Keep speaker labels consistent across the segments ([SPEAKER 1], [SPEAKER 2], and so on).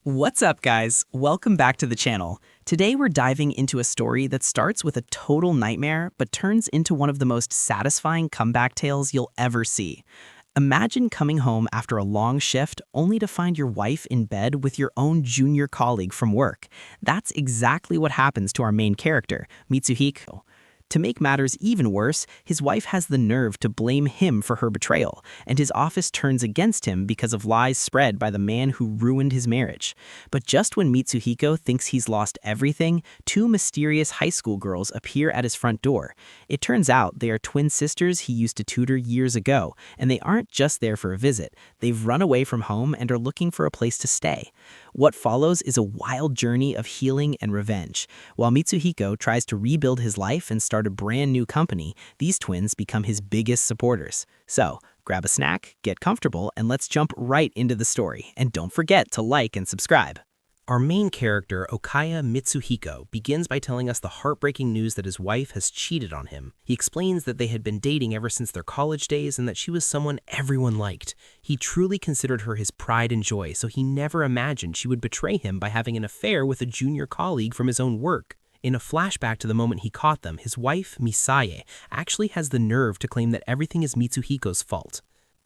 [SPEAKER 1] What's up, guys? Welcome back to the channel. Today we're diving into a story that starts with a total nightmare but turns into one of the most satisfying comeback tales you'll ever see. Imagine coming home after a long shift only to find your wife in bed with your own junior colleague from work. That's exactly what happens to our main character, Mitsuhiko. To make matters even worse, his wife has the nerve to blame him for her betrayal, and his office turns against him because of lies spread by the man who ruined his marriage. But just when Mitsuhiko thinks he's lost everything, two mysterious high school girls appear at his front door. It turns out they are twin sisters he used to tutor years ago, and they aren't just there for a visit. They've run away from home and are looking for a place to stay. What follows is a wild journey of healing and revenge. While Mitsuhiko tries to rebuild his life and start a brand new company, these twins become his biggest supporters. So, grab a snack, get comfortable, and let's jump right into the story. And don't forget to like and subscribe. Our main character, Okaya Mitsuhiko, begins by telling us the heartbreaking news that his wife has cheated on him. He explains that they had been dating ever since their college days and that she was someone everyone liked. He truly considered her his pride and joy, so he never imagined she would betray him by having an affair with a junior colleague from his own work. In a flashback to the moment he caught them, his wife, Misaye, actually has the nerve to claim that everything is Mitsuhiko's fault.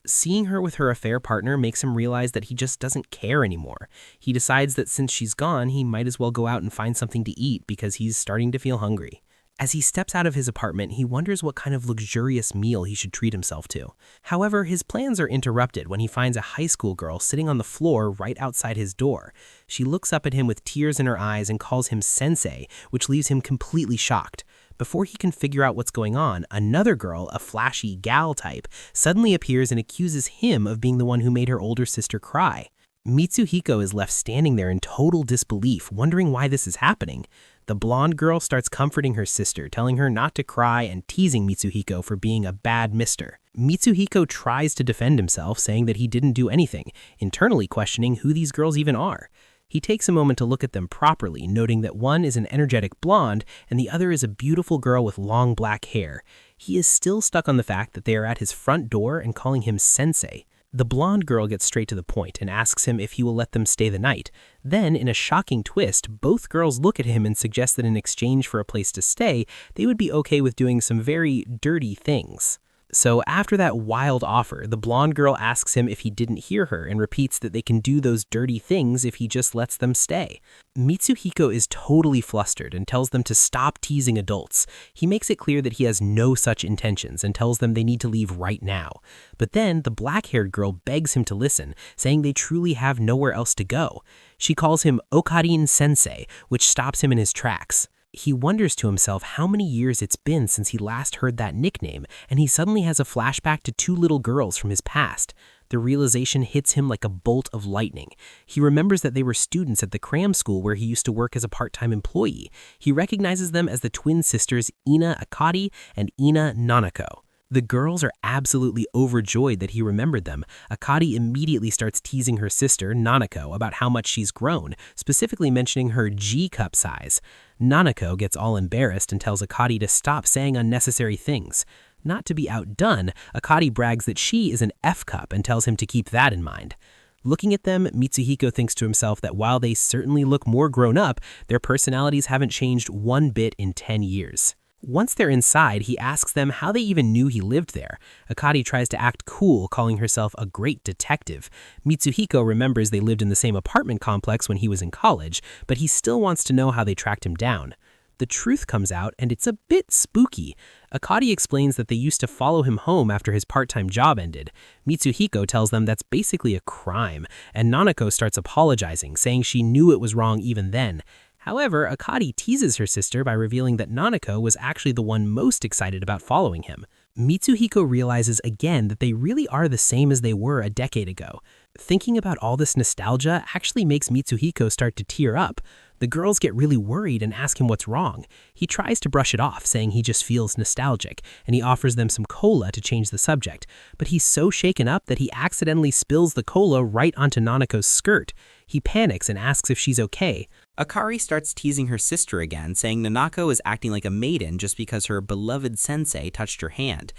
[SPEAKER 1] Seeing her with her affair partner makes him realize that he just doesn't care anymore. He decides that since she's gone, he might as well go out and find something to eat because he's starting to feel hungry. As he steps out of his apartment, he wonders what kind of luxurious meal he should treat himself to. However, his plans are interrupted when he finds a high school girl sitting on the floor right outside his door. She looks up at him with tears in her eyes and calls him sensei, which leaves him completely shocked. Before he can figure out what's going on, another girl, a flashy gal type, suddenly appears and accuses him of being the one who made her older sister cry. Mitsuhiko is left standing there in total disbelief, wondering why this is happening. The blonde girl starts comforting her sister, telling her not to cry and teasing Mitsuhiko for being a bad mister. Mitsuhiko tries to defend himself, saying that he didn't do anything, internally questioning who these girls even are. He takes a moment to look at them properly, noting that one is an energetic blonde and the other is a beautiful girl with long black hair. He is still stuck on the fact that they are at his front door and calling him sensei. The blonde girl gets straight to the point and asks him if he will let them stay the night. Then, in a shocking twist, both girls look at him and suggest that in exchange for a place to stay, they would be okay with doing some very dirty things. So after that wild offer, the blonde girl asks him if he didn't hear her and repeats that they can do those dirty things if he just lets them stay. Mitsuhiko is totally flustered and tells them to stop teasing adults. He makes it clear that he has no such intentions and tells them they need to leave right now. But then the black-haired girl begs him to listen, saying they truly have nowhere else to go. She calls him Okarin-sensei, which stops him in his tracks. He wonders to himself how many years it's been since he last heard that nickname, and he suddenly has a flashback to two little girls from his past. The realization hits him like a bolt of lightning. He remembers that they were students at the cram school where he used to work as a part-time employee. He recognizes them as the twin sisters Ina Akari and Ina Nanako. The girls are absolutely overjoyed that he remembered them. Akari immediately starts teasing her sister, Nanako, about how much she's grown, specifically mentioning her G-cup size. Nanako gets all embarrassed and tells Akari to stop saying unnecessary things. Not to be outdone, Akari brags that she is an F-cup and tells him to keep that in mind. Looking at them, Mitsuhiko thinks to himself that while they certainly look more grown up, their personalities haven't changed one bit in 10 years. Once they're inside, he asks them how they even knew he lived there. Akari tries to act cool, calling herself a great detective. Mitsuhiko remembers they lived in the same apartment complex when he was in college, but he still wants to know how they tracked him down. The truth comes out, and it's a bit spooky. Akari explains that they used to follow him home after his part-time job ended. Mitsuhiko tells them that's basically a crime, and Nanako starts apologizing, saying she knew it was wrong even then. However, Akari teases her sister by revealing that Nanako was actually the one most excited about following him. Mitsuhiko realizes again that they really are the same as they were a decade ago. Thinking about all this nostalgia actually makes Mitsuhiko start to tear up. The girls get really worried and ask him what's wrong. He tries to brush it off, saying he just feels nostalgic, and he offers them some cola to change the subject. But he's so shaken up that he accidentally spills the cola right onto Nanako's skirt. He panics and asks if she's okay.
[SPEAKER 2] Akari starts teasing her sister again, saying Nanako is acting like a maiden just because her beloved sensei touched her hand.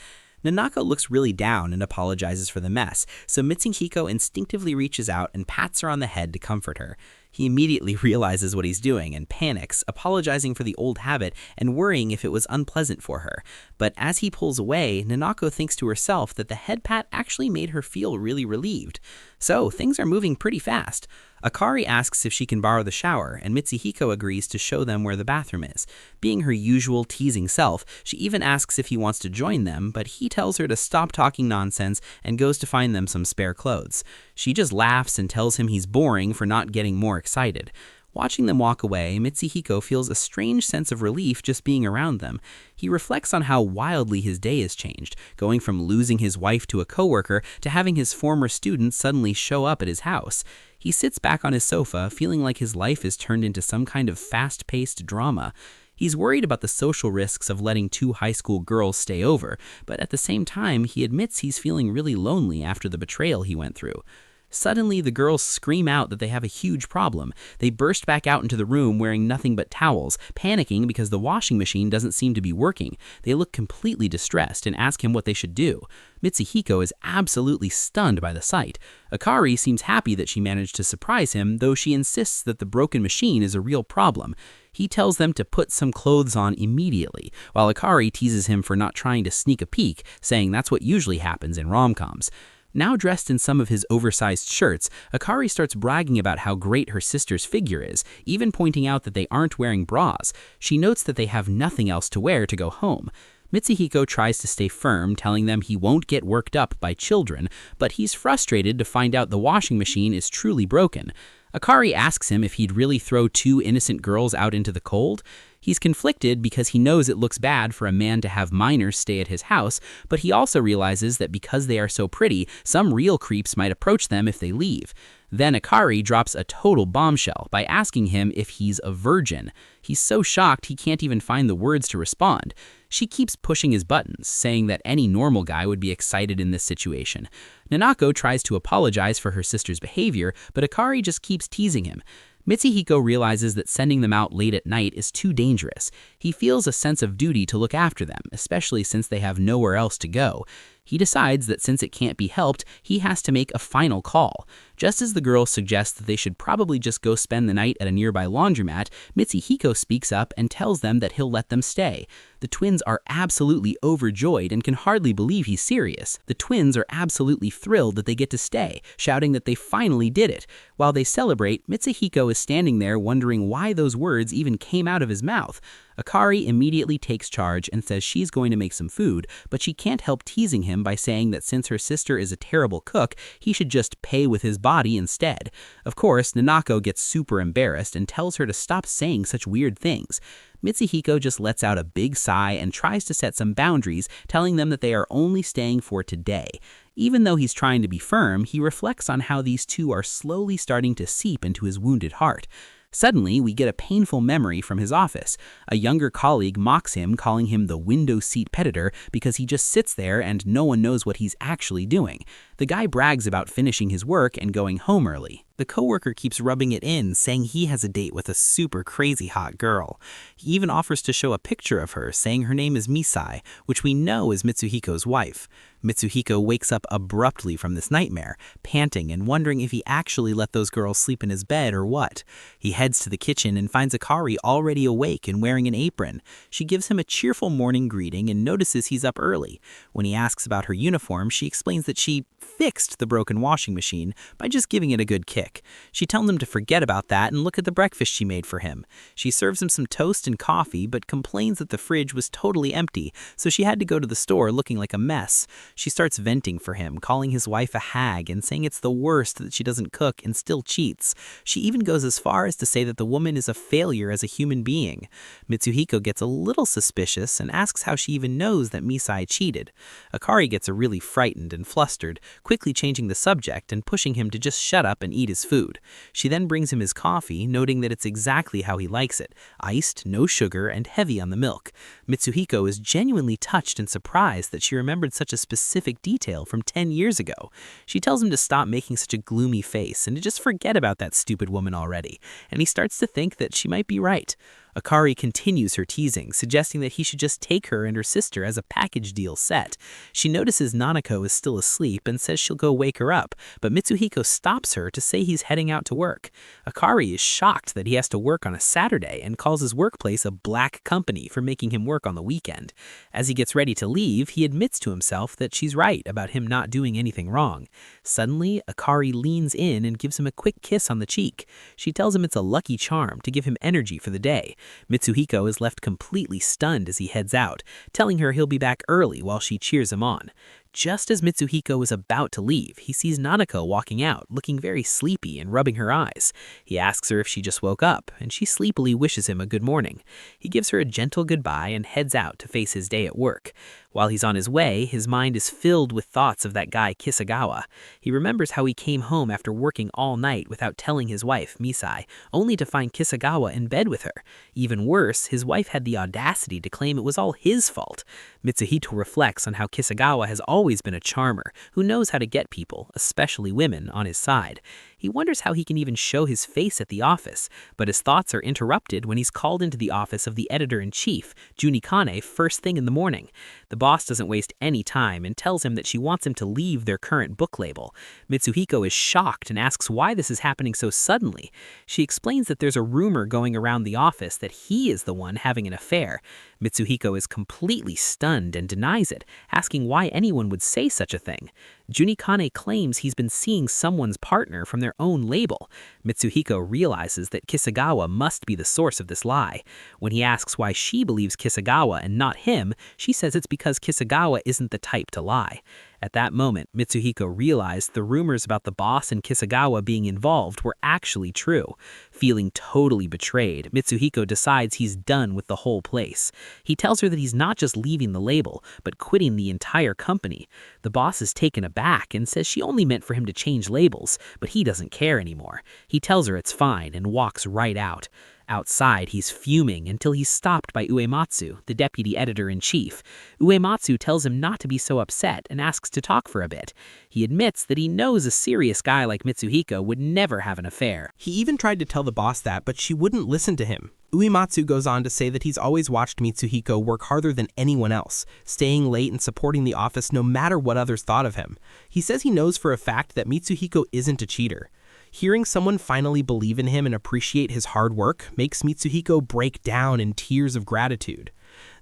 [SPEAKER 2] Nanako looks really down and apologizes for the mess, so Mitsuhiko instinctively reaches out and pats her on the head to comfort her. He immediately realizes what he's doing and panics, apologizing for the old habit and worrying if it was unpleasant for her. But as he pulls away, Nanako thinks to herself that the head pat actually made her feel really relieved. So things are moving pretty fast. Akari asks if she can borrow the shower, and Mitsuhiko agrees to show them where the bathroom is. Being her usual teasing self, she even asks if he wants to join them, but he tells her to stop talking nonsense and goes to find them some spare clothes. She just laughs and tells him he's boring for not getting more excited. Watching them walk away, Mitsuhiko feels a strange sense of relief just being around them. He reflects on how wildly his day has changed, going from losing his wife to a coworker to having his former student suddenly show up at his house. He sits back on his sofa, feeling like his life is turned into some kind of fast-paced drama. He's worried about the social risks of letting two high school girls stay over, but at the same time, he admits he's feeling really lonely after the betrayal he went through. Suddenly, the girls scream out that they have a huge problem. They burst back out into the room wearing nothing but towels, panicking because the washing machine doesn't seem to be working. They look completely distressed and ask him what they should do. Mitsuhiko is absolutely stunned by the sight. Akari seems happy that she managed to surprise him, though she insists that the broken machine is a real problem. He tells them to put some clothes on immediately, while Akari teases him for not trying to sneak a peek, saying that's what usually happens in rom-coms. Now dressed in some of his oversized shirts, Akari starts bragging about how great her sister's figure is, even pointing out that they aren't wearing bras. She notes that they have nothing else to wear to go home. Mitsuhiko tries to stay firm, telling them he won't get worked up by children, but he's frustrated to find out the washing machine is truly broken. Akari asks him if he'd really throw two innocent girls out into the cold. He's conflicted because he knows it looks bad for a man to have minors stay at his house, but he also realizes that because they are so pretty, some real creeps might approach them if they leave. Then Akari drops a total bombshell by asking him if he's a virgin. He's so shocked he can't even find the words to respond. She keeps pushing his buttons, saying that any normal guy would be excited in this situation. Nanako tries to apologize for her sister's behavior, but Akari just keeps teasing him. Mitsuhiko realizes that sending them out late at night is too dangerous. He feels a sense of duty to look after them, especially since they have nowhere else to go. He decides that since it can't be helped, he has to make a final call. Just as the girls suggest that they should probably just go spend the night at a nearby laundromat, Mitsuhiko speaks up and tells them that he'll let them stay. The twins are absolutely overjoyed and can hardly believe he's serious. The twins are absolutely thrilled that they get to stay, shouting that they finally did it. While they celebrate, Mitsuhiko is standing there wondering why those words even came out of his mouth. Akari immediately takes charge and says she's going to make some food, but she can't help teasing him by saying that since her sister is a terrible cook, he should just pay with his body instead. Of course, Nanako gets super embarrassed and tells her to stop saying such weird things. Mitsuhiko just lets out a big sigh and tries to set some boundaries, telling them that they are only staying for today. Even though he's trying to be firm, he reflects on how these two are slowly starting to seep into his wounded heart. Suddenly, we get a painful memory from his office. A younger colleague mocks him, calling him the window seat petitor because he just sits there and no one knows what he's actually doing. The guy brags about finishing his work and going home early. The coworker keeps rubbing it in, saying he has a date with a super crazy hot girl. He even offers to show a picture of her, saying her name is Misai, which we know is Mitsuhiko's wife. Mitsuhiko wakes up abruptly from this nightmare, panting and wondering if he actually let those girls sleep in his bed or what. He heads to the kitchen and finds Akari already awake and wearing an apron. She gives him a cheerful morning greeting and notices he's up early. When he asks about her uniform, she explains that she fixed the broken washing machine by just giving it a good kick. She tells him to forget about that and look at the breakfast she made for him. She serves him some toast and coffee, but complains that the fridge was totally empty, so she had to go to the store looking like a mess. She starts venting for him, calling his wife a hag and saying it's the worst that she doesn't cook and still cheats. She even goes as far as to say that the woman is a failure as a human being. Mitsuhiko gets a little suspicious and asks how she even knows that Misai cheated. Akari gets really frightened and flustered, quickly changing the subject and pushing him to just shut up and eat his food. She then brings him his coffee, noting that it's exactly how he likes it, iced, no sugar, and heavy on the milk. Mitsuhiko is genuinely touched and surprised that she remembered such a specific detail from 10 years ago. She tells him to stop making such a gloomy face and to just forget about that stupid woman already, and he starts to think that she might be right. Akari continues her teasing, suggesting that he should just take her and her sister as a package deal set. She notices Nanako is still asleep and says she'll go wake her up, but Mitsuhiko stops her to say he's heading out to work. Akari is shocked that he has to work on a Saturday and calls his workplace a black company for making him work on the weekend. As he gets ready to leave, he admits to himself that she's right about him not doing anything wrong. Suddenly, Akari leans in and gives him a quick kiss on the cheek. She tells him it's a lucky charm to give him energy for the day. Mitsuhiko is left completely stunned as he heads out, telling her he'll be back early while she cheers him on. Just as Mitsuhiko is about to leave, he sees Nanako walking out, looking very sleepy and rubbing her eyes. He asks her if she just woke up, and she sleepily wishes him a good morning. He gives her a gentle goodbye and heads out to face his day at work. While he's on his way, his mind is filled with thoughts of that guy Kisagawa. He remembers how he came home after working all night without telling his wife, Misai, only to find Kisagawa in bed with her. Even worse, his wife had the audacity to claim it was all his fault. Mitsuhito reflects on how Kisagawa has always been a charmer who knows how to get people, especially women, on his side. He wonders how he can even show his face at the office, but his thoughts are interrupted when he's called into the office of the editor-in-chief, Junikane, first thing in the morning. The boss doesn't waste any time and tells him that she wants him to leave their current book label. Mitsuhiko is shocked and asks why this is happening so suddenly. She explains that there's a rumor going around the office that he is the one having an affair. Mitsuhiko is completely stunned and denies it, asking why anyone would say such a thing. Junikane claims he's been seeing someone's partner from their own label. Mitsuhiko realizes that Kisagawa must be the source of this lie. When he asks why she believes Kisagawa and not him, she says it's because Kisagawa isn't the type to lie. At that moment, Mitsuhiko realized the rumors about the boss and Kisagawa being involved were actually true. Feeling totally betrayed, Mitsuhiko decides he's done with the whole place. He tells her that he's not just leaving the label, but quitting the entire company. The boss is taken aback and says she only meant for him to change labels, but he doesn't care anymore. He tells her it's fine and walks right out. Outside, he's fuming until he's stopped by Uematsu, the deputy editor-in-chief. Uematsu tells him not to be so upset and asks to talk for a bit. He admits that he knows a serious guy like Mitsuhiko would never have an affair.
[SPEAKER 3] He even tried to tell the boss that, but she wouldn't listen to him. Uematsu goes on to say that he's always watched Mitsuhiko work harder than anyone else, staying late and supporting the office no matter what others thought of him. He says he knows for a fact that Mitsuhiko isn't a cheater. Hearing someone finally believe in him and appreciate his hard work makes Mitsuhiko break down in tears of gratitude.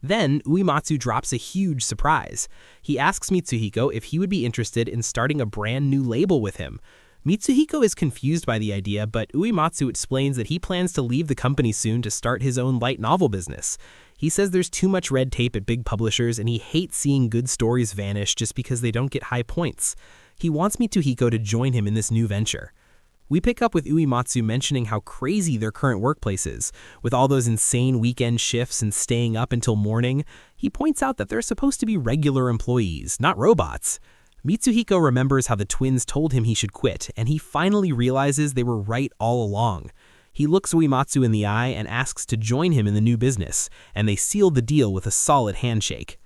[SPEAKER 3] Then, Uematsu drops a huge surprise. He asks Mitsuhiko if he would be interested in starting a brand new label with him. Mitsuhiko is confused by the idea, but Uematsu explains that he plans to leave the company soon to start his own light novel business. He says there's too much red tape at big publishers and he hates seeing good stories vanish just because they don't get high points. He wants Mitsuhiko to join him in this new venture. We pick up with Uematsu mentioning how crazy their current workplace is. With all those insane weekend shifts and staying up until morning, he points out that they're supposed to be regular employees, not robots. Mitsuhiko remembers how the twins told him he should quit, and he finally realizes they were right all along. He looks Uematsu in the eye and asks to join him in the new business, and they seal the deal with a solid handshake.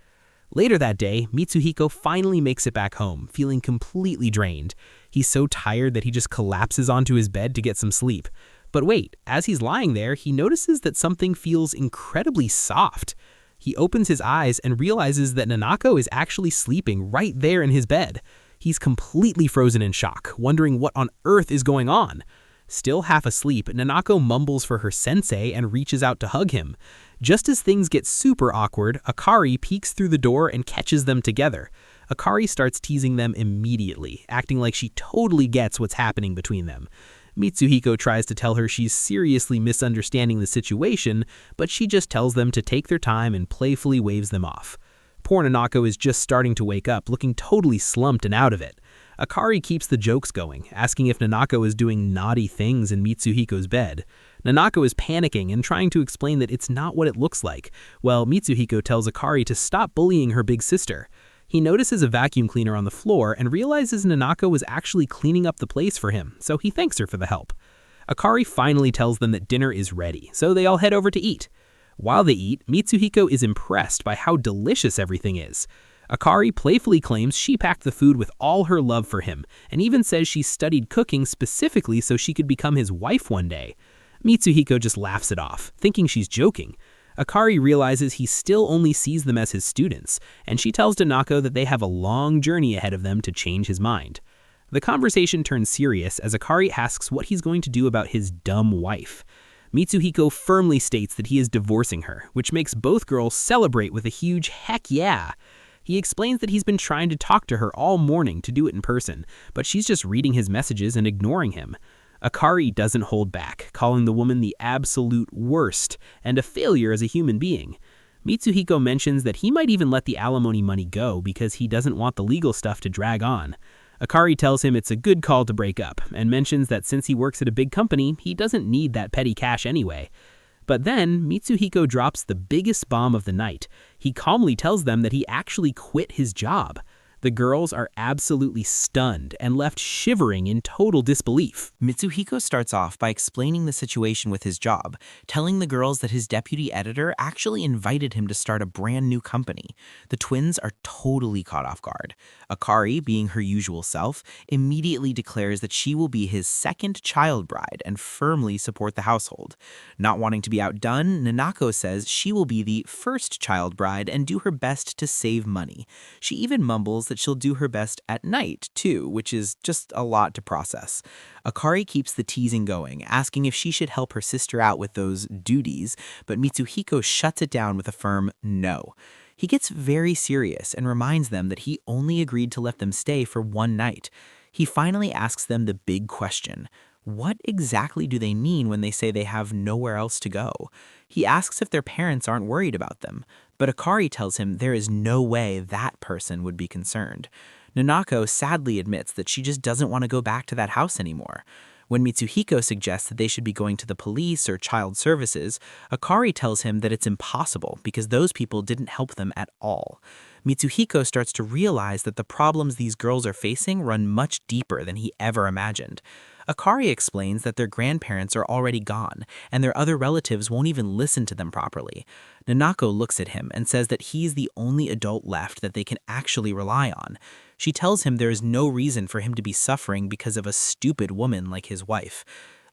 [SPEAKER 3] Later that day, Mitsuhiko finally makes it back home, feeling completely drained. He's so tired that he just collapses onto his bed to get some sleep. But wait, as he's lying there, he notices that something feels incredibly soft. He opens his eyes and realizes that Nanako is actually sleeping right there in his bed. He's completely frozen in shock, wondering what on earth is going on. Still half asleep, Nanako mumbles for her sensei and reaches out to hug him. Just as things get super awkward, Akari peeks through the door and catches them together. Akari starts teasing them immediately, acting like she totally gets what's happening between them. Mitsuhiko tries to tell her she's seriously misunderstanding the situation, but she just tells them to take their time and playfully waves them off. Poor Nanako is just starting to wake up, looking totally slumped and out of it. Akari keeps the jokes going, asking if Nanako is doing naughty things in Mitsuhiko's bed. Nanako is panicking and trying to explain that it's not what it looks like, while Mitsuhiko tells Akari to stop bullying her big sister. He notices a vacuum cleaner on the floor and realizes Nanako was actually cleaning up the place for him, so he thanks her for the help. Akari finally tells them that dinner is ready, so they all head over to eat. While they eat, Mitsuhiko is impressed by how delicious everything is. Akari playfully claims she packed the food with all her love for him, and even says she studied cooking specifically so she could become his wife one day. Mitsuhiko just laughs it off, thinking she's joking. Akari realizes he still only sees them as his students, and she tells Nanako that they have a long journey ahead of them to change his mind. The conversation turns serious as Akari asks what he's going to do about his dumb wife. Mitsuhiko firmly states that he is divorcing her, which makes both girls celebrate with a huge heck yeah. He explains that he's been trying to talk to her all morning to do it in person, but she's just reading his messages and ignoring him. Akari doesn't hold back, calling the woman the absolute worst and a failure as a human being. Mitsuhiko mentions that he might even let the alimony money go because he doesn't want the legal stuff to drag on. Akari tells him it's a good call to break up, and mentions that since he works at a big company, he doesn't need that petty cash anyway. But then, Mitsuhiko drops the biggest bomb of the night. He calmly tells them that he actually quit his job. The girls are absolutely stunned and left shivering in total disbelief.
[SPEAKER 1] Mitsuhiko starts off by explaining the situation with his job, telling the girls that his deputy editor actually invited him to start a brand new company. The twins are totally caught off guard. Akari, being her usual self, immediately declares that she will be his second child bride and firmly support the household. Not wanting to be outdone, Nanako says she will be the first child bride and do her best to save money. She even mumbles that she'll do her best at night, too, which is just a lot to process. Akari keeps the teasing going, asking if she should help her sister out with those duties, but Mitsuhiko shuts it down with a firm no. He gets very serious and reminds them that he only agreed to let them stay for one night. He finally asks them the big question. What exactly do they mean when they say they have nowhere else to go? He asks if their parents aren't worried about them, but Akari tells him there is no way that person would be concerned. Nanako sadly admits that she just doesn't want to go back to that house anymore. When Mitsuhiko suggests that they should be going to the police or child services, Akari tells him that it's impossible because those people didn't help them at all. Mitsuhiko starts to realize that the problems these girls are facing run much deeper than he ever imagined. Akari explains that their grandparents are already gone, and their other relatives won't even listen to them properly. Nanako looks at him and says that he's the only adult left that they can actually rely on. She tells him there is no reason for him to be suffering because of a stupid woman like his wife.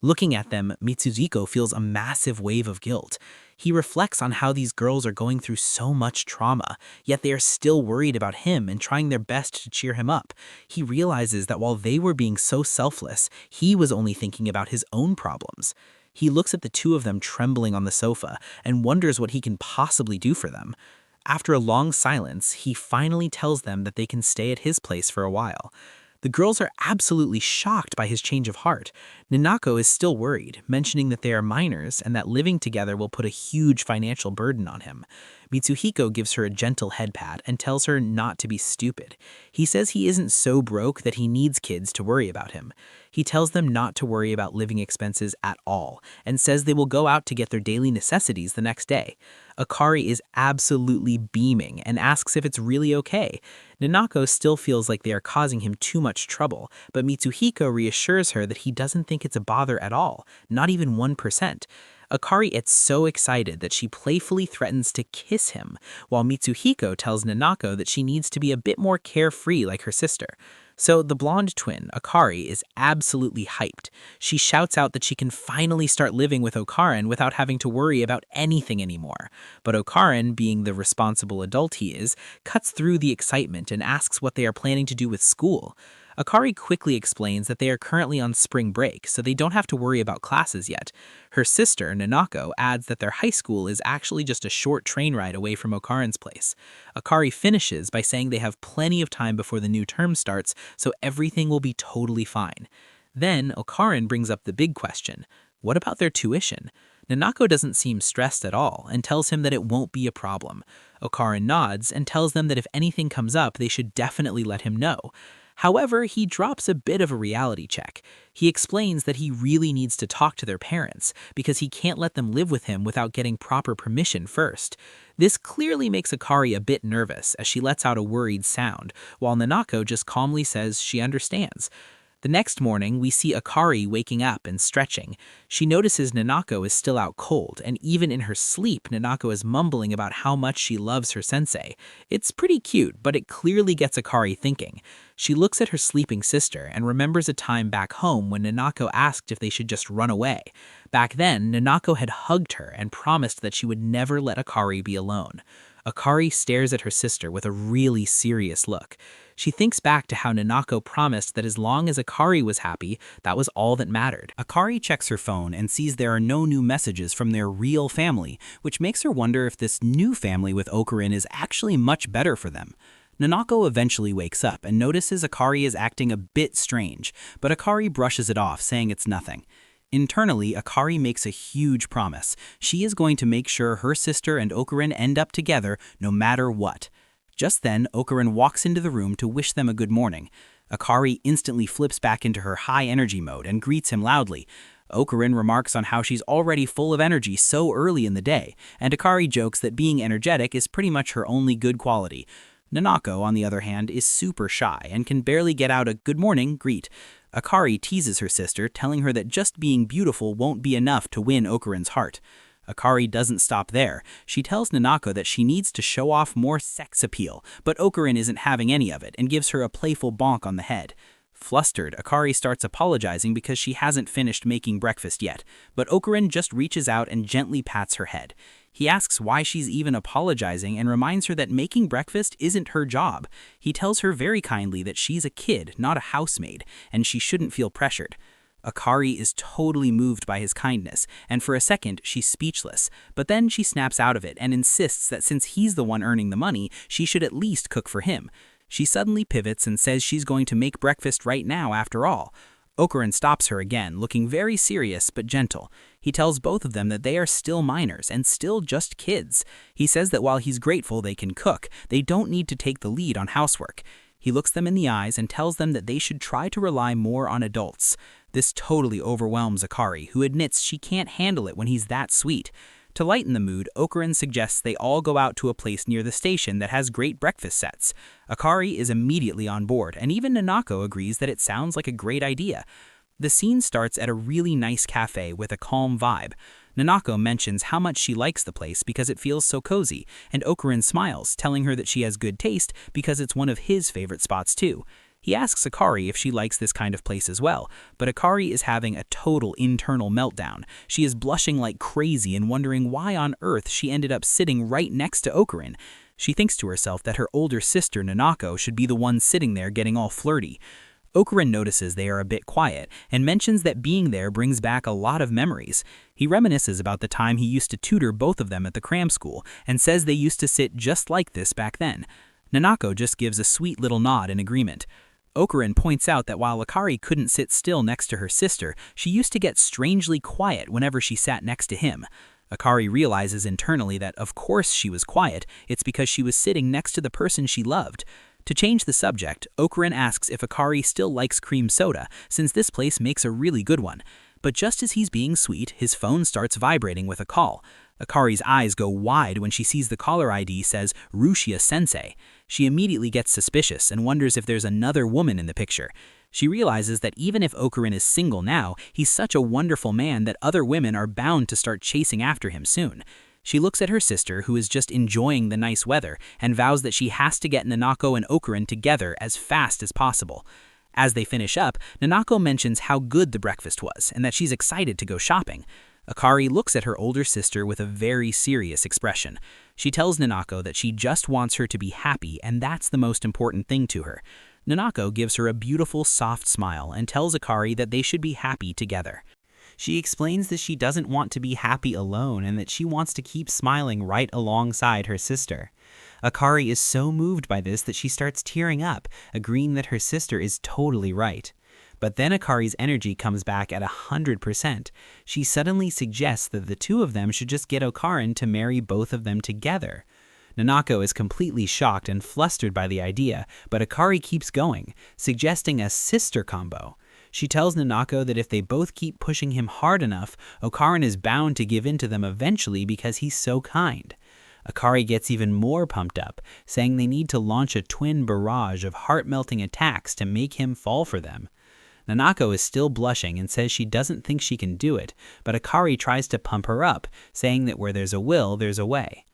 [SPEAKER 1] Looking at them, Mitsuhiko feels a massive wave of guilt. He reflects on how these girls are going through so much trauma, yet they are still worried about him and trying their best to cheer him up. He realizes that while they were being so selfless, he was only thinking about his own problems. He looks at the two of them trembling on the sofa and wonders what he can possibly do for them. After a long silence, he finally tells them that they can stay at his place for a while. The girls are absolutely shocked by his change of heart. Nanako is still worried, mentioning that they are minors and that living together will put a huge financial burden on him. Mitsuhiko gives her a gentle head pat and tells her not to be stupid. He says he isn't so broke that he needs kids to worry about him. He tells them not to worry about living expenses at all and says they will go out to get their daily necessities the next day. Akari is absolutely beaming and asks if it's really okay. Nanako still feels like they are causing him too much trouble, but Mitsuhiko reassures her that he doesn't think it's a bother at all, not even 1%. Akari gets so excited that she playfully threatens to kiss him, while Mitsuhiko tells Nanako that she needs to be a bit more carefree like her sister. So the blonde twin, Akari, is absolutely hyped. She shouts out that she can finally start living with Okaran without having to worry about anything anymore. But Okaran, being the responsible adult he is, cuts through the excitement and asks what they are planning to do with school. Akari quickly explains that they are currently on spring break, so they don't have to worry about classes yet. Her sister, Nanako, adds that their high school is actually just a short train ride away from Okaran's place. Akari finishes by saying they have plenty of time before the new term starts, so everything will be totally fine. Then, Okaran brings up the big question. What about their tuition? Nanako doesn't seem stressed at all and tells him that it won't be a problem. Okaran nods and tells them that if anything comes up, they should definitely let him know. However, he drops a bit of a reality check. He explains that he really needs to talk to their parents because he can't let them live with him without getting proper permission first. This clearly makes Akari a bit nervous as she lets out a worried sound, while Nanako just calmly says she understands.
[SPEAKER 2] The next morning, we see Akari waking up and stretching. She notices Nanako is still out cold, and even in her sleep, Nanako is mumbling about how much she loves her sensei. It's pretty cute, but it clearly gets Akari thinking. She looks at her sleeping sister and remembers a time back home when Nanako asked if they should just run away. Back then, Nanako had hugged her and promised that she would never let Akari be alone. Akari stares at her sister with a really serious look. She thinks back to how Nanako promised that as long as Akari was happy, that was all that mattered. Akari checks her phone and sees there are no new messages from their real family, which makes her wonder if this new family with Okurin is actually much better for them. Nanako eventually wakes up and notices Akari is acting a bit strange, but Akari brushes it off, saying it's nothing. Internally, Akari makes a huge promise. She is going to make sure her sister and Okurin end up together no matter what. Just then, Okurin walks into the room to wish them a good morning. Akari instantly flips back into her high energy mode and greets him loudly. Okurin remarks on how she's already full of energy so early in the day, and Akari jokes that being energetic is pretty much her only good quality. Nanako, on the other hand, is super shy and can barely get out a good morning greet. Akari teases her sister, telling her that just being beautiful won't be enough to win Okurin's heart. Akari doesn't stop there. She tells Nanako that she needs to show off more sex appeal, but Okurin isn't having any of it and gives her a playful bonk on the head. Flustered, Akari starts apologizing because she hasn't finished making breakfast yet, but Okurin just reaches out and gently pats her head. He asks why she's even apologizing and reminds her that making breakfast isn't her job. He tells her very kindly that she's a kid, not a housemaid, and she shouldn't feel pressured. Akari is totally moved by his kindness, and for a second she's speechless, but then she snaps out of it and insists that since he's the one earning the money, she should at least cook for him. She suddenly pivots and says she's going to make breakfast right now after all. Okurin stops her again, looking very serious but gentle. He tells both of them that they are still minors and still just kids. He says that while he's grateful they can cook, they don't need to take the lead on housework. He looks them in the eyes and tells them that they should try to rely more on adults. This totally overwhelms Akari, who admits she can't handle it when he's that sweet. To lighten the mood, Okurin suggests they all go out to a place near the station that has great breakfast sets. Akari is immediately on board, and even Nanako agrees that it sounds like a great idea. The scene starts at a really nice cafe with a calm vibe. Nanako mentions how much she likes the place because it feels so cozy, and Okurin smiles, telling her that she has good taste because it's one of his favorite spots too. He asks Akari if she likes this kind of place as well, but Akari is having a total internal meltdown. She is blushing like crazy and wondering why on earth she ended up sitting right next to Okurin. She thinks to herself that her older sister Nanako should be the one sitting there getting all flirty. Okurin notices they are a bit quiet and mentions that being there brings back a lot of memories. He reminisces about the time he used to tutor both of them at the cram school and says they used to sit just like this back then. Nanako just gives a sweet little nod in agreement. Okurin points out that while Akari couldn't sit still next to her sister, she used to get strangely quiet whenever she sat next to him. Akari realizes internally that of course she was quiet, it's because she was sitting next to the person she loved. To change the subject, Okurin asks if Akari still likes cream soda, since this place makes a really good one. But just as he's being sweet, his phone starts vibrating with a call. Akari's eyes go wide when she sees the caller ID says Rushia Sensei. She immediately gets suspicious and wonders if there's another woman in the picture. She realizes that even if Okurin is single now, he's such a wonderful man that other women are bound to start chasing after him soon. She looks at her sister, who is just enjoying the nice weather, and vows that she has to get Nanako and Okurin together as fast as possible. As they finish up, Nanako mentions how good the breakfast was and that she's excited to go shopping. Akari looks at her older sister with a very serious expression. She tells Nanako that she just wants her to be happy, and that's the most important thing to her. Nanako gives her a beautiful, soft smile and tells Akari that they should be happy together. She explains that she doesn't want to be happy alone and that she wants to keep smiling right alongside her sister. Akari is so moved by this that she starts tearing up, agreeing that her sister is totally right. But then Akari's energy comes back at 100%. She suddenly suggests that the two of them should just get Okurin to marry both of them together. Nanako is completely shocked and flustered by the idea, but Akari keeps going, suggesting a sister combo. She tells Nanako that if they both keep pushing him hard enough, Okurin is bound to give in to them eventually because he's so kind. Akari gets even more pumped up, saying they need to launch a twin barrage of heart-melting attacks to make him fall for them. Nanako is still blushing and says she doesn't think she can do it, but Akari tries to pump her up, saying that where there's a will, there's a way.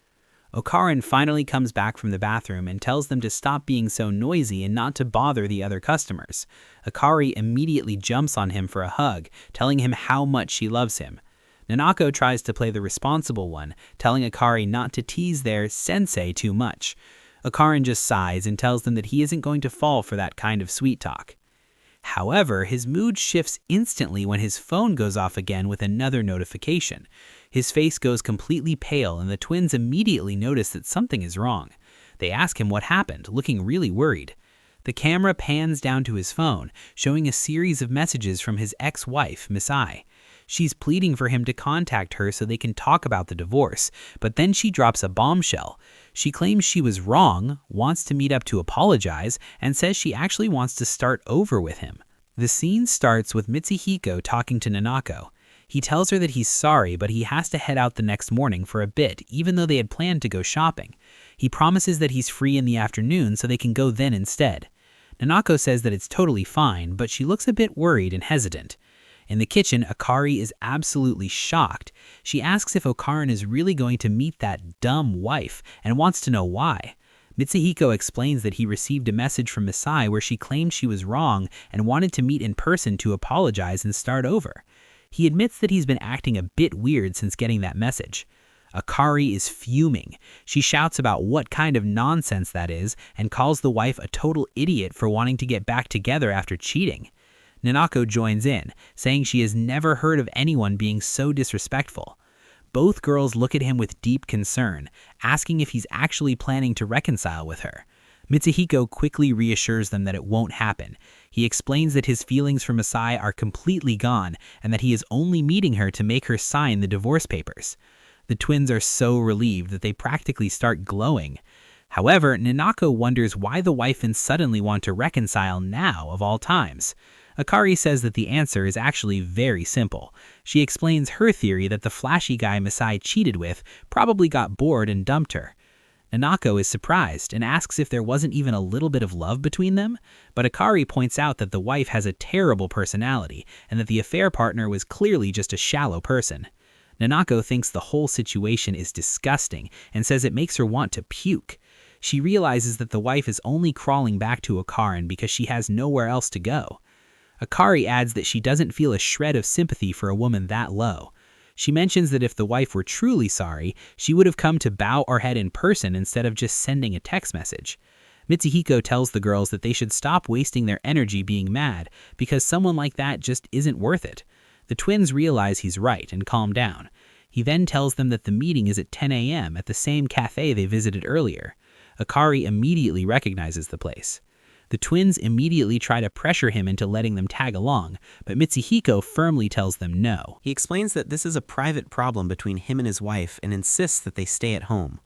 [SPEAKER 2] Okaran finally comes back from the bathroom and tells them to stop being so noisy and not to bother the other customers. Akari immediately jumps on him for a hug, telling him how much she loves him. Nanako tries to play the responsible one, telling Akari not to tease their sensei too much. Okaran just sighs and tells them that he isn't going to fall for that kind of sweet talk. However, his mood shifts instantly when his phone goes off again with another notification. His face goes completely pale and the twins immediately notice that something is wrong. They ask him what happened, looking really worried. The camera pans down to his phone, showing a series of messages from his ex-wife, Misai. She's pleading for him to contact her so they can talk about the divorce, but then she drops a bombshell. She claims she was wrong, wants to meet up to apologize, and says she actually wants to start over with him. The scene starts with Mitsuhiko talking to Nanako. He tells her that he's sorry, but he has to head out the next morning for a bit, even though they had planned to go shopping. He promises that he's free in the afternoon so they can go then instead. Nanako says that it's totally fine, but she looks a bit worried and hesitant. In the kitchen, Akari is absolutely shocked. She asks if Okaran is really going to meet that dumb wife and wants to know why. Mitsuhiko explains that he received a message from Misai where she claimed she was wrong and wanted to meet in person to apologize and start over. He admits that he's been acting a bit weird since getting that message. Akari is fuming. She shouts about what kind of nonsense that is and calls the wife a total idiot for wanting to get back together after cheating. Nanako joins in, saying she has never heard of anyone being so disrespectful. Both girls look at him with deep concern, asking if he's actually planning to reconcile with her. Mitsuhiko quickly reassures them that it won't happen. He explains that his feelings for Misai are completely gone and that he is only meeting her to make her sign the divorce papers. The twins are so relieved that they practically start glowing. However, Nanako wonders why the wife and suddenly want to reconcile now of all times. Akari says that the answer is actually very simple. She explains her theory that the flashy guy Misai cheated with probably got bored and dumped her. Nanako is surprised and asks if there wasn't even a little bit of love between them, but Akari points out that the wife has a terrible personality and that the affair partner was clearly just a shallow person. Nanako thinks the whole situation is disgusting and says it makes her want to puke. She realizes that the wife is only crawling back to Okaran because she has nowhere else to go. Akari adds that she doesn't feel a shred of sympathy for a woman that low. She mentions that if the wife were truly sorry, she would have come to bow her head in person instead of just sending a text message. Mitsuhiko tells the girls that they should stop wasting their energy being mad because someone like that just isn't worth it. The twins realize he's right and calm down. He then tells them that the meeting is at 10 a.m. at the same cafe they visited earlier. Akari immediately recognizes the place. The twins immediately try to pressure him into letting them tag along, but Mitsuhiko firmly tells them no.
[SPEAKER 4] He explains that this is a private problem between him and his wife and insists that they stay at home.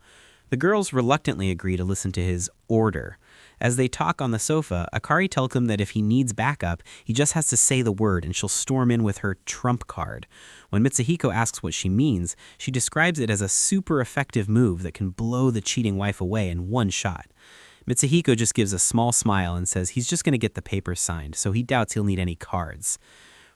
[SPEAKER 4] The girls reluctantly agree to listen to his order. As they talk on the sofa, Akari tells him that if he needs backup, he just has to say the word and she'll storm in with her trump card. When Mitsuhiko asks what she means, she describes it as a super effective move that can blow the cheating wife away in one shot. Mitsuhiko just gives a small smile and says he's just going to get the papers signed, so he doubts he'll need any cards.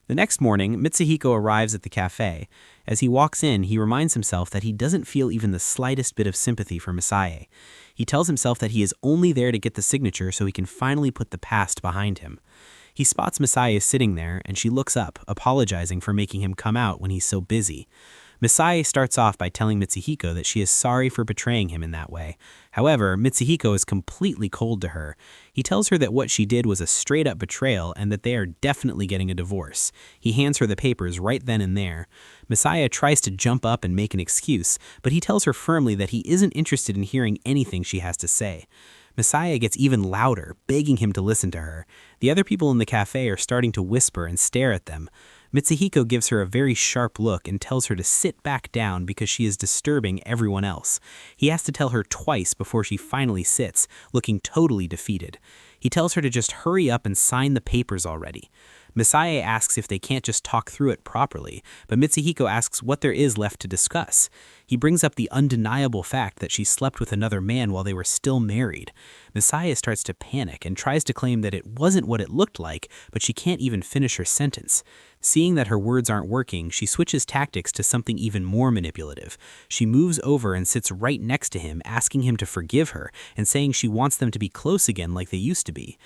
[SPEAKER 4] The next morning, Mitsuhiko arrives at the cafe. As he walks in, he reminds himself that he doesn't feel even the slightest bit of sympathy for Misai. He tells himself that he is only there to get the signature so he can finally put the past behind him. He spots Misai sitting there, and she looks up, apologizing for making him come out when he's so busy. Misai starts off by telling Mitsuhiko that she is sorry for betraying him in that way. However, Mitsuhiko is completely cold to her. He tells her that what she did was a straight-up betrayal and that they are definitely getting a divorce. He hands her the papers right then and there. Misai tries to jump up and make an excuse, but he tells her firmly that he isn't interested in hearing anything she has to say. Misai gets even louder, begging him to listen to her. The other people in the cafe are starting to whisper and stare at them. Mitsuhiko gives her a very sharp look and tells her to sit back down because she is disturbing everyone else. He has to tell her twice before she finally sits, looking totally defeated.
[SPEAKER 2] He tells her to just hurry up and sign the papers already. Misae asks if they can't just talk through it properly, but Mitsuhiko asks what there is left to discuss. He brings up the undeniable fact that she slept with another man while they were still married. Misae starts to panic and tries to claim that it wasn't what it looked like, but she can't even finish her sentence. Seeing that her words aren't working, she switches tactics to something even more manipulative. She moves over and sits right next to him, asking him to forgive her and saying she wants them to be close again like they used to be.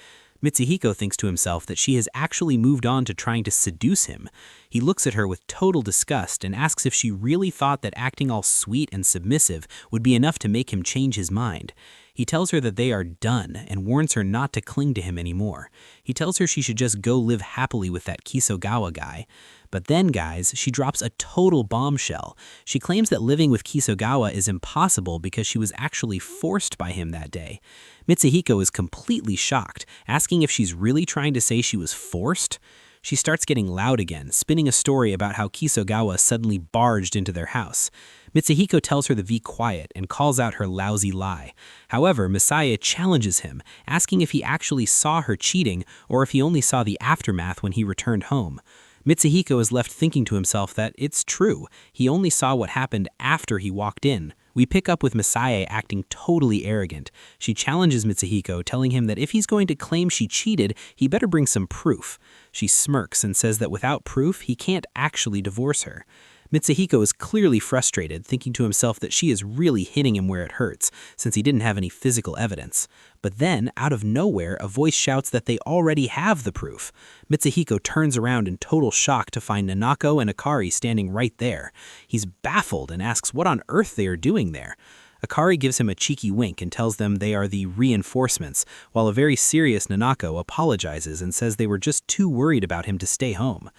[SPEAKER 2] Mitsuhiko thinks to himself that she has actually moved on to trying to seduce him. He looks at her with total disgust and asks if she really thought that acting all sweet and submissive would be enough to make him change his mind. He tells her that they are done and warns her not to cling to him anymore. He tells her she should just go live happily with that Kisogawa guy. But then, guys, she drops a total bombshell. She claims that living with Kisogawa is impossible because she was actually forced by him that day. Mitsuhiko is completely shocked, asking if she's really trying to say she was forced. She starts getting loud again, spinning a story about how Kisogawa suddenly barged into their house. Mitsuhiko tells her to be quiet and calls out her lousy lie. However, Misae challenges him, asking if he actually saw her cheating or if he only saw the aftermath when he returned home. Mitsuhiko is left thinking to himself that it's true. He only saw what happened after he walked in. We pick up with Misae acting totally arrogant. She challenges Mitsuhiko, telling him that if he's going to claim she cheated, he better bring some proof. She smirks and says that without proof, he can't actually divorce her. Mitsuhiko is clearly frustrated, thinking to himself that she is really hitting him where it hurts, since he didn't have any physical evidence. But then, out of nowhere, a voice shouts that they already have the proof. Mitsuhiko turns around in total shock to find Nanako and Akari standing right there. He's baffled and asks what on earth they are doing there. Akari gives him a cheeky wink and tells them they are the reinforcements, while a very serious Nanako apologizes and says they were just too worried about him to stay home.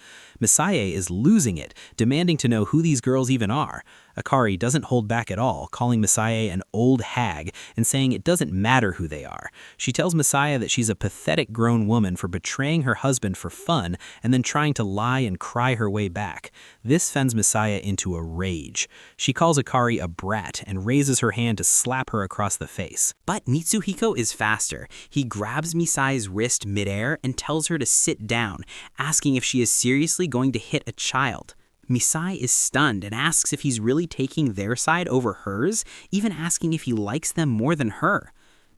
[SPEAKER 2] Misae is losing it, demanding to know who these girls even are. Akari doesn't hold back at all, calling Misae an old hag and saying it doesn't matter who they are. She tells Misae that she's a pathetic grown woman for betraying her husband for fun and then trying to lie and cry her way back. This sends Misae into a rage. She calls Akari a brat and raises her hand to slap her across the face.
[SPEAKER 4] But Mitsuhiko is faster. He grabs Misae's wrist midair and tells her to sit down, asking if she is seriously going to hit a child. Misae is stunned and asks if he's really taking their side over hers, even asking if he likes them more than her.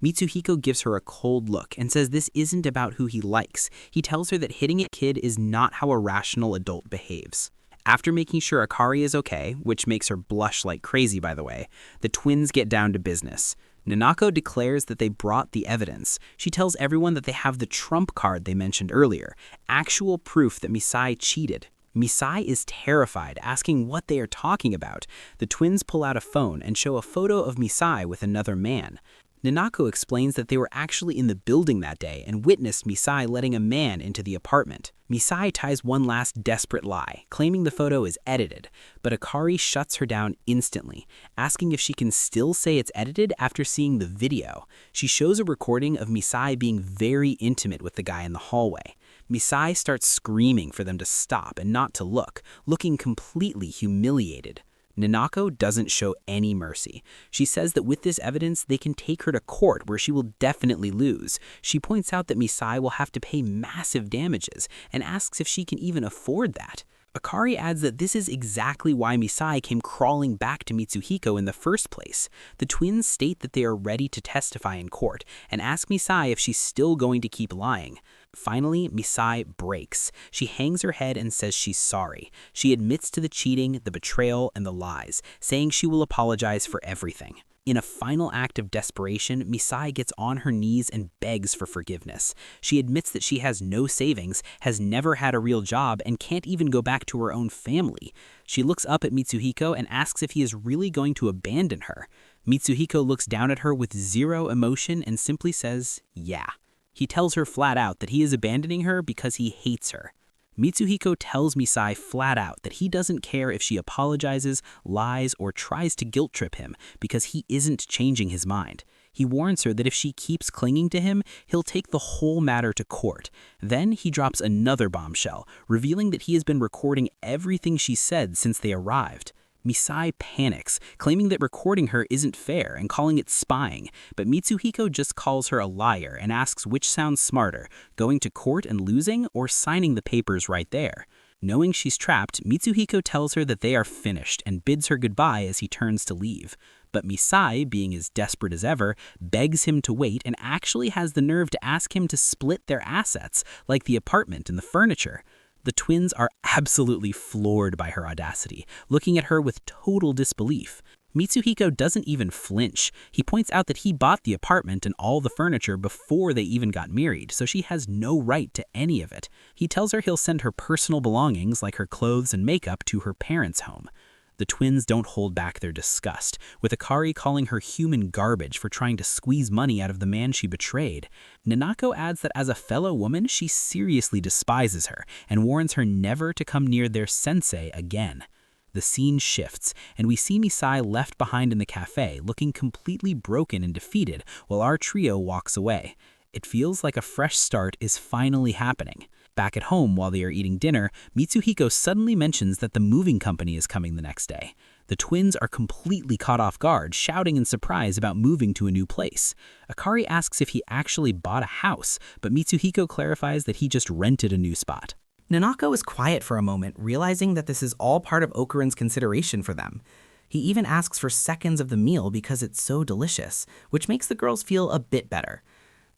[SPEAKER 4] Mitsuhiko gives her a cold look and says this isn't about who he likes. He tells her that hitting a kid is not how a rational adult behaves. After making sure Akari is okay, which makes her blush like crazy by the way, the twins get down to business. Nanako declares that they brought the evidence. She tells everyone that they have the trump card they mentioned earlier, actual proof that Misae cheated. Misae is terrified, asking what they are talking about. The twins pull out a phone and show a photo of Misae with another man. Nanako explains that they were actually in the building that day and witnessed Misae letting a man into the apartment. Misae ties one last desperate lie, claiming the photo is edited, but Akari shuts her down instantly, asking if she can still say it's edited after seeing the video. She shows a recording of Misae being very intimate with the guy in the hallway. Misae starts screaming for them to stop and not to look, looking completely humiliated. Nanako doesn't show any mercy. She says that with this evidence, they can take her to court where she will definitely lose. She points out that Misae will have to pay massive damages and asks if she can even afford that. Akari adds that this is exactly why Misae came crawling back to Mitsuhiko in the first place. The twins state that they are ready to testify in court and ask Misae if she's still going to keep lying. Finally, Misae breaks. She hangs her head and says she's sorry. She admits to the cheating, the betrayal, and the lies, saying she will apologize for everything. In a final act of desperation, Misae gets on her knees and begs for forgiveness. She admits that she has no savings, has never had a real job, and can't even go back to her own family. She looks up at Mitsuhiko and asks if he is really going to abandon her. Mitsuhiko looks down at her with zero emotion and simply says, yeah. He tells her flat out that he is abandoning her because he hates her. Mitsuhiko tells Misae flat out that he doesn't care if she apologizes, lies, or tries to guilt trip him because he isn't changing his mind. He warns her that if she keeps clinging to him, he'll take the whole matter to court. Then he drops another bombshell, revealing that he has been recording everything she said since they arrived.
[SPEAKER 2] Misai panics, claiming that recording her isn't fair and calling it spying, but Mitsuhiko just calls her a liar and asks which sounds smarter, going to court and losing or signing the papers right there. Knowing she's trapped, Mitsuhiko tells her that they are finished and bids her goodbye as he turns to leave. But Misai, being as desperate as ever, begs him to wait and actually has the nerve to ask him to split their assets, like the apartment and the furniture. The twins are absolutely floored by her audacity, looking at her with total disbelief. Mitsuhiko doesn't even flinch. He points out that he bought the apartment and all the furniture before they even got married, so she has no right to any of it. He tells her he'll send her personal belongings, like her clothes and makeup, to her parents' home. The twins don't hold back their disgust, with Akari calling her human garbage for trying to squeeze money out of the man she betrayed. Nanako adds that as a fellow woman, she seriously despises her and warns her never to come near their sensei again. The scene shifts, and we see Misai left behind in the cafe, looking completely broken and defeated, while our trio walks away. It feels like a fresh start is finally happening. Back at home while they are eating dinner, Mitsuhiko suddenly mentions that the moving company is coming the next day. The twins are completely caught off guard, shouting in surprise about moving to a new place. Akari asks if he actually bought a house, but Mitsuhiko clarifies that he just rented a new spot.
[SPEAKER 1] Nanako is quiet for a moment, realizing that this is all part of Okurin's consideration for them. He even asks for seconds of the meal because it's so delicious, which makes the girls feel a bit better.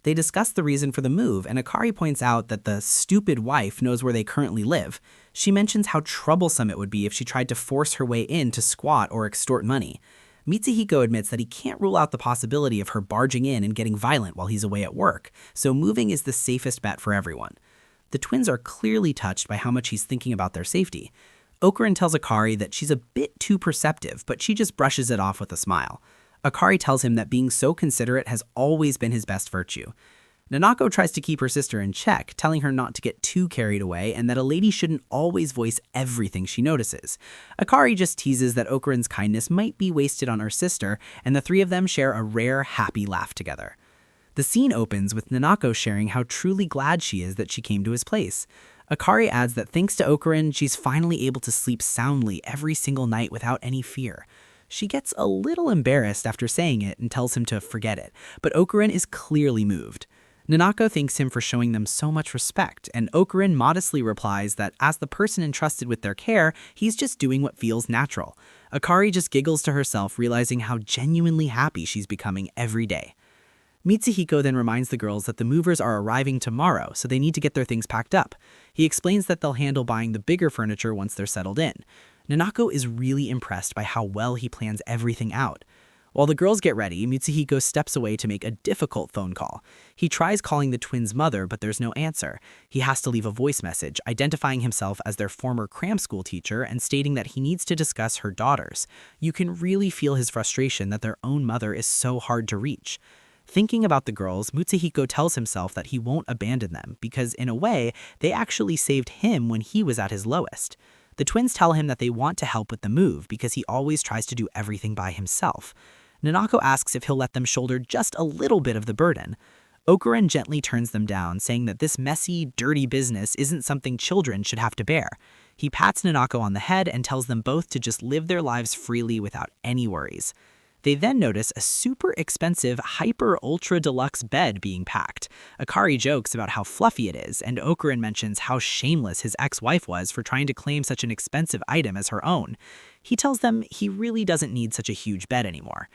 [SPEAKER 1] They discuss the reason for the move, and Akari points out that the stupid wife knows where they currently live. She mentions how troublesome it would be if she tried to force her way in to squat or extort money. Mitsuhiko admits that he can't rule out the possibility of her barging in and getting violent while he's away at work, so moving is the safest bet for everyone. The twins are clearly touched by how much he's thinking about their safety. Okurin tells Akari that she's a bit too perceptive, but she just brushes it off with a smile. Akari tells him that being so considerate has always been his best virtue. Nanako tries to keep her sister in check, telling her not to get too carried away and that a lady shouldn't always voice everything she notices. Akari just teases that Okurin's kindness might be wasted on her sister, and the three of them share a rare, happy laugh together. The scene opens with Nanako sharing how truly glad she is that she came to his place. Akari adds that thanks to Okurin, she's finally able to sleep soundly every single night without any fear. She gets a little embarrassed after saying it and tells him to forget it, but Okurin is clearly moved. Nanako thanks him for showing them so much respect, and Okurin modestly replies that as the person entrusted with their care, he's just doing what feels natural. Akari just giggles to herself, realizing how genuinely happy she's becoming every day. Mitsuhiko then reminds the girls that the movers are arriving tomorrow, so they need to get their things packed up. He explains that they'll handle buying the bigger furniture once they're settled in. Nanako is really impressed by how well he plans everything out. While the girls get ready, Mitsuhiko steps away to make a difficult phone call. He tries calling the twins' mother, but there's no answer. He has to leave a voice message, identifying himself as their former cram school teacher and stating that he needs to discuss her daughters. You can really feel his frustration that their own mother is so hard to reach. Thinking about the girls, Mitsuhiko tells himself that he won't abandon them because, in a way, they actually saved him when he was at his lowest. The twins tell him that they want to help with the move because he always tries to do everything by himself. Nanako asks if he'll let them shoulder just a little bit of the burden. Okurin gently turns them down, saying that this messy, dirty business isn't something children should have to bear. He pats Nanako on the head and tells them both to just live their lives freely without any worries. They then notice a super expensive, hyper-ultra deluxe bed being packed. Akari jokes about how fluffy it is, and Okurin mentions how shameless his ex-wife was for trying to claim such an expensive item as her own. He tells them he really doesn't need such a huge bed anymore.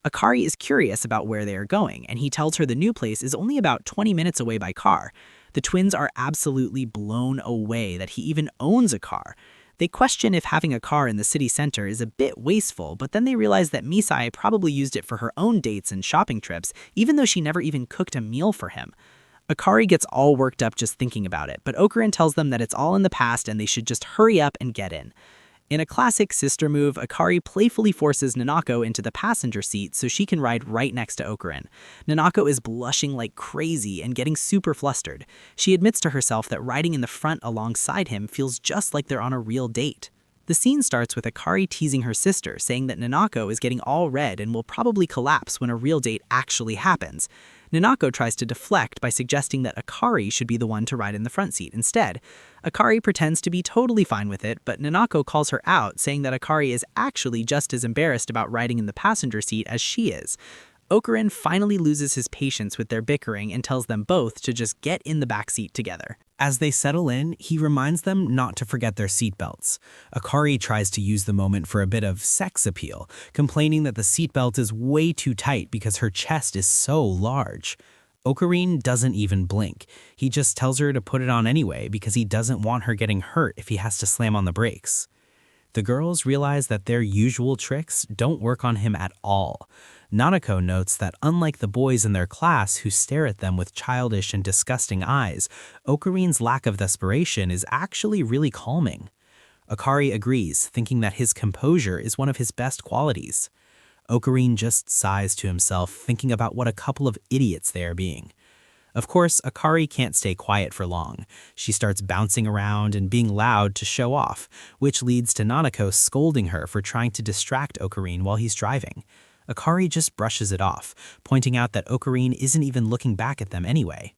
[SPEAKER 1] Akari is curious about where they are going, and he tells her the new place is only about 20 minutes away by car. The twins are absolutely blown away that he even owns a car. They question if having a car in the city center is a bit wasteful, but then they realize that Misai probably used it for her own dates and shopping trips, even though she never even cooked a meal for him. Akari gets all worked up just thinking about it, but Okurin tells them that it's all in the past and they should just hurry up and get in. In a classic sister move, Akari playfully forces Nanako into the passenger seat so she can ride right next to Okurin. Nanako is blushing like crazy and getting super flustered. She admits to herself that riding in the front alongside him feels just like they're on a real date. The scene starts with Akari teasing her sister, saying that Nanako is getting all red and will probably collapse when a real date actually happens. Nanako tries to deflect by suggesting that Akari should be the one to ride in the front seat instead. Akari pretends to be totally fine with it, but Nanako calls her out, saying that Akari is actually just as embarrassed about riding in the passenger seat as she is. Okurin finally loses his patience with their bickering and tells them both to just get in the back seat together.
[SPEAKER 3] As they settle in, he reminds them not to forget their seatbelts. Akari tries to use the moment for a bit of sex appeal, complaining that the seatbelt is way too tight because her chest is so large. Okurin doesn't even blink. He just tells her to put it on anyway because he doesn't want her getting hurt if he has to slam on the brakes. The girls realize that their usual tricks don't work on him at all. Nanako notes that unlike the boys in their class who stare at them with childish and disgusting eyes, Okurin's lack of desperation is actually really calming. Akari agrees, thinking that his composure is one of his best qualities. Okurin just sighs to himself, thinking about what a couple of idiots they are being. Of course, Akari can't stay quiet for long. She starts bouncing around and being loud to show off, which leads to Nanako scolding her for trying to distract Okurin while he's driving. Akari just brushes it off, pointing out that Okurin isn't even looking back at them anyway.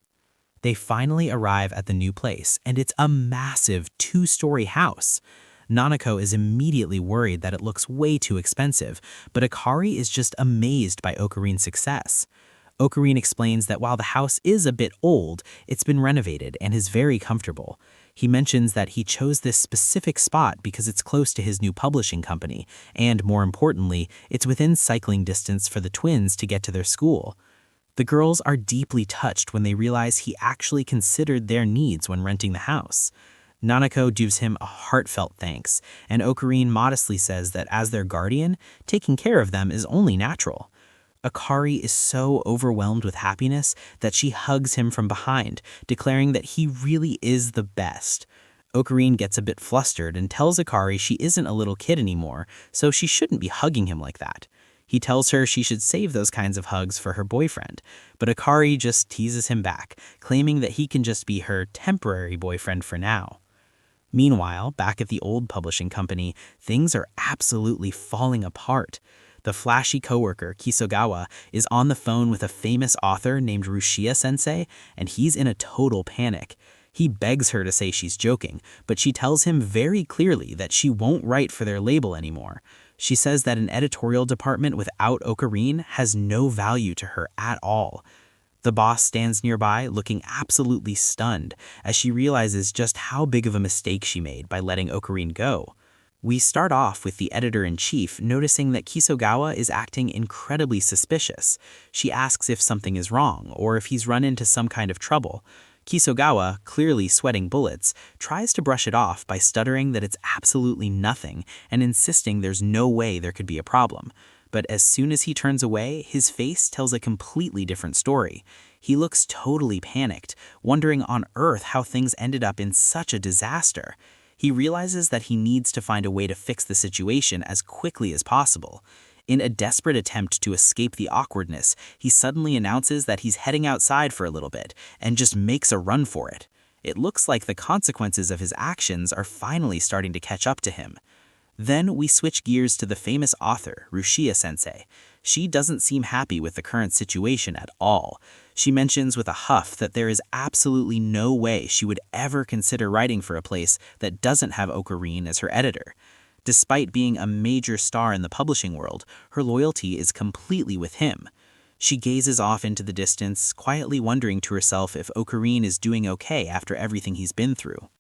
[SPEAKER 3] They finally arrive at the new place, and it's a massive 2-story house. Nanako is immediately worried that it looks way too expensive, but Akari is just amazed by Okurin's success. Okurin explains that while the house is a bit old, it's been renovated and is very comfortable. He mentions that he chose this specific spot because it's close to his new publishing company, and more importantly, it's within cycling distance for the twins to get to their school. The girls are deeply touched when they realize he actually considered their needs when renting the house. Nanako gives him a heartfelt thanks, and Okurin modestly says that as their guardian, taking care of them is only natural. Akari is so overwhelmed with happiness that she hugs him from behind, declaring that he really is the best. Okurin gets a bit flustered and tells Akari she isn't a little kid anymore, so she shouldn't be hugging him like that. He tells her she should save those kinds of hugs for her boyfriend, but Akari just teases him back, claiming that he can just be her temporary boyfriend for now. Meanwhile, back at the old publishing company, things are absolutely falling apart. The flashy coworker, Kisogawa, is on the phone with a famous author named Rushia-sensei, and he's in a total panic. He begs her to say she's joking, but she tells him very clearly that she won't write for their label anymore. She says that an editorial department without Okurin has no value to her at all. The boss stands nearby, looking absolutely stunned, as she realizes just how big of a mistake she made by letting Okurin go. We start off with the editor-in-chief noticing that Kisogawa is acting incredibly suspicious. She asks if something is wrong, or if he's run into some kind of trouble. Kisogawa, clearly sweating bullets, tries to brush it off by stuttering that it's absolutely nothing and insisting there's no way there could be a problem. But as soon as he turns away, his face tells a completely different story. He looks totally panicked, wondering on earth how things ended up in such a disaster. He realizes that he needs to find a way to fix the situation as quickly as possible. In a desperate attempt to escape the awkwardness, he suddenly announces that he's heading outside for a little bit and just makes a run for it. It looks like the consequences of his actions are finally starting to catch up to him. Then we switch gears to the famous author, Rushia-sensei. She doesn't seem happy with the current situation at all. She mentions with a huff that there is absolutely no way she would ever consider writing for a place that doesn't have Okurin as her editor. Despite being a major star in the publishing world, her loyalty is completely with him. She gazes off into the distance, quietly wondering to herself if Okurin is doing okay after everything he's been through.